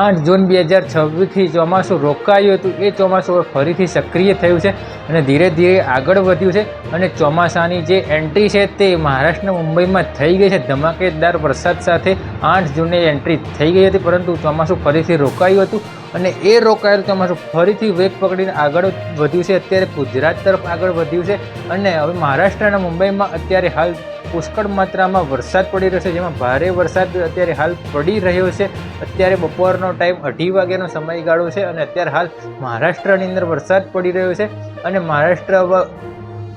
8 જૂન 2026થી ચોમાસું રોકાયું હતું એ ચોમાસું ફરીથી સક્રિય થયું છે અને ધીરે ધીરે આગળ વધ્યું છે અને ચોમાસાની જે એન્ટ્રી છે તે મહારાષ્ટ્રના મુંબઈમાં થઈ ગઈ છે. ધમાકેદાર વરસાદ સાથે 8 જૂને એન્ટ્રી થઈ ગઈ હતી, પરંતુ ચોમાસું ફરીથી રોકાયું હતું અને એ રોકાયેલું ચોમાસું ફરીથી વેગ પકડીને આગળ વધ્યું છે. અત્યારે ગુજરાત તરફ આગળ વધ્યું છે અને હવે મહારાષ્ટ્રના મુંબઈમાં અત્યારે હાલ પુષ્કળ માત્રામાં વરસાદ પડી રહ્યો છે, જેમાં ભારે વરસાદ અત્યારે હાલ પડી રહ્યો છે. અત્યારે બપોરનો ટાઈમ 2:30 વાગ્યાનો સમયગાળો છે અને અત્યારે હાલ મહારાષ્ટ્રની અંદર વરસાદ પડી રહ્યો છે અને મહારાષ્ટ્ર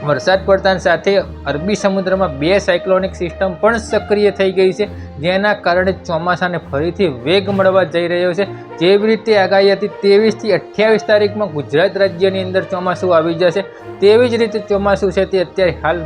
વરસાદ પડતાની સાથે અરબી સમુદ્રમાં 2 સાયક્લોનિક સિસ્ટમ પણ સક્રિય થઈ ગઈ છે, જેના કારણે ચોમાસાને ફરીથી વેગ મળવા જઈ રહ્યો છે. જેવી રીતે આગાહી હતી 23 થી 28 તારીખમાં ગુજરાત રાજ્યની અંદર ચોમાસું આવી જશે, તેવી જ રીતે ચોમાસું છે તે અત્યારે હાલ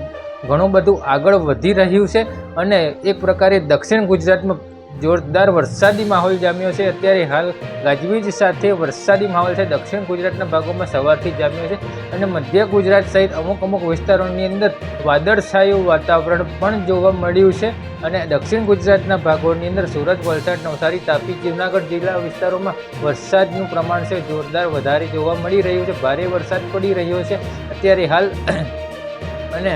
ઘણું બધું આગળ વધી રહ્યું છે અને એક પ્રકારે દક્ષિણ ગુજરાતમાં જોરદાર વરસાદી માહોલ જામ્યો છે. અત્યારે હાલ ગાજવીજ સાથે વરસાદી માહોલ છે દક્ષિણ ગુજરાતના ભાગોમાં સવારથી જામ્યો છે અને મધ્ય ગુજરાત સહિત અમુક વિસ્તારોની અંદર વાદળછાયું વાતાવરણ પણ જોવા મળ્યું છે અને દક્ષિણ ગુજરાતના ભાગોની અંદર સુરત, વલસાડ, નવસારી, તાપી, જૂનાગઢ જિલ્લા વિસ્તારોમાં વરસાદનું પ્રમાણ છે જોરદાર વધારે જોવા મળી રહ્યું છે. ભારે વરસાદ પડી રહ્યો છે અત્યારે હાલ અને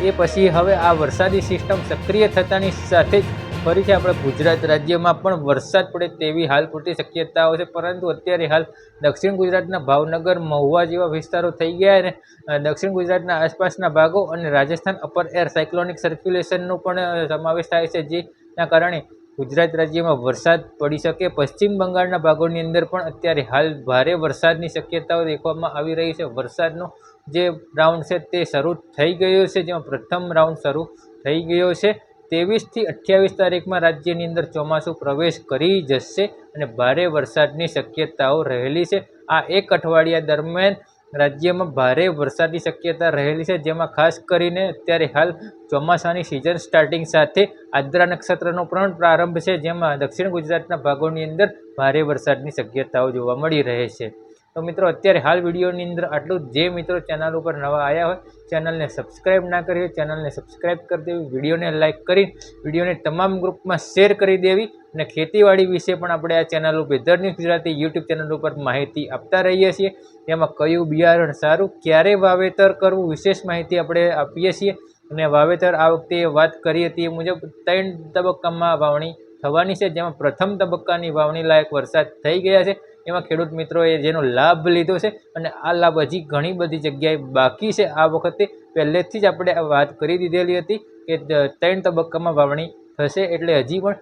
એ પછી હવે આ વરસાદી સિસ્ટમ સક્રિય થતાની સાથે જ ફરીથી આપણે ગુજરાત રાજ્યમાં પણ વરસાદ પડે તેવી હાલ પૂરતી શક્યતાઓ છે, પરંતુ અત્યારે હાલ દક્ષિણ ગુજરાતના ભાવનગર, મહુવા જેવા વિસ્તારો થઈ ગયા અને દક્ષિણ ગુજરાતના આસપાસના ભાગો અને રાજસ્થાન અપર એર સાયક્લોનિક સર્ક્યુલેશનનો પણ સમાવેશ થાય છે, જેના કારણે ગુજરાત રાજ્યમાં વરસાદ પડી શકે. પશ્ચિમ બંગાળના ભાગોની અંદર પણ અત્યારે હાલ ભારે વરસાદની શક્યતાઓ દેખવામાં આવી રહી છે. વરસાદનો જે રાઉન્ડ છે તે શરૂ થઈ ગયો છે, જેમાં પ્રથમ રાઉન્ડ શરૂ થઈ ગયો છે. 23 થી 28 તારીખમાં રાજ્યની અંદર ચોમાસું પ્રવેશ કરી જશે અને ભારે વરસાદની શક્યતાઓ રહેલી છે. આ એક અઠવાડિયા દરમિયાન રાજ્યમાં ભારે વરસાદની શક્યતા રહેલી છે, જેમાં ખાસ કરીને અત્યારે હાલ ચોમાસાની સિઝન સ્ટાર્ટિંગ સાથે આદ્રા નક્ષત્રનો પણ પ્રારંભ છે, જેમાં દક્ષિણ ગુજરાતના ભાગોની અંદર ભારે વરસાદની શક્યતાઓ જોવા મળી રહે છે. તો મિત્રો અત્યારે હાલ વિડીયોની અંદર આટલું. જે મિત્રો ચેનલ ઉપર નવા આવ્યા હોય ચેનલને સબસ્ક્રાઈબ ના કરી હોય ચેનલને સબસ્ક્રાઈબ કરી દેવી, વિડીયોને લાઇક કરી વિડીયોને તમામ ગ્રુપમાં શેર કરી દેવી અને ખેતીવાડી વિશે પણ આપણે આ ચેનલ ઉપર weather news Gujarati YouTube channel ઉપર માહિતી આપતા રહીએ છીએ. તેમાં કયું બિયારણ સારું, ક્યારે વાવેતર કરવું, વિશેષ માહિતી આપણે આપીએ છીએ અને વાવેતર આ વખતે વાત કરી હતી એ મુજબ 3 તબક્કામાં વાવણી થવાની છે, જેમાં પ્રથમ તબક્કાની વાવણી લાયક વરસાદ થઈ ગયા છે. એમાં ખેડૂત મિત્રોએ જેનો લાભ લીધો છે અને આ લાભ હજી ઘણી બધી જગ્યાએ બાકી છે. આ વખતે પહેલેથી જ આપણે વાત કરી દીધેલી હતી કે 3 તબક્કામાં વાવણી થશે, એટલે હજી પણ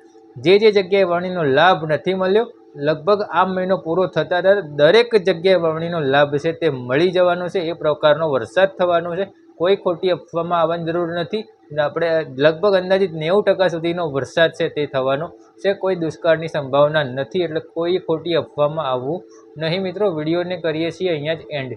જે જગ્યાએ વાવણીનો લાભ નથી મળ્યો, લગભગ આ મહિનો પૂરો થતાં દરેક જગ્યાએ વાવણીનો લાભ છે તે મળી જવાનો છે. એ પ્રકારનો વરસાદ થવાનો છે, કોઈ ખોટી અફવામાં આવવાની જરૂર નથી. આપણે લગભગ અંદાજિત 90% સુધીનો વરસાદ છે તે થવાનો છે, કોઈ દુષ્કાળની સંભાવના નથી, એટલે કોઈ ખોટી અફવામાં આવવું નહીં. મિત્રો વિડીયોને કરીએ છીએ અહીંયા જ એન્ડ.